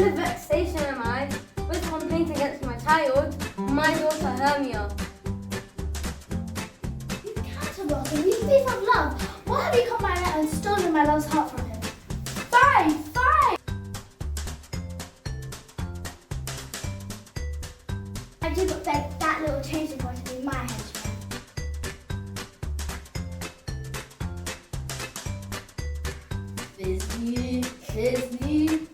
full of vexation am I, with complaint against my child, my daughter Hermia. You catalogue and you thief of love. Why have you come my letter and stolen my love's heart from him? Fine, fine! I do but beg that little changeling boy to be my henchman. Kiss me,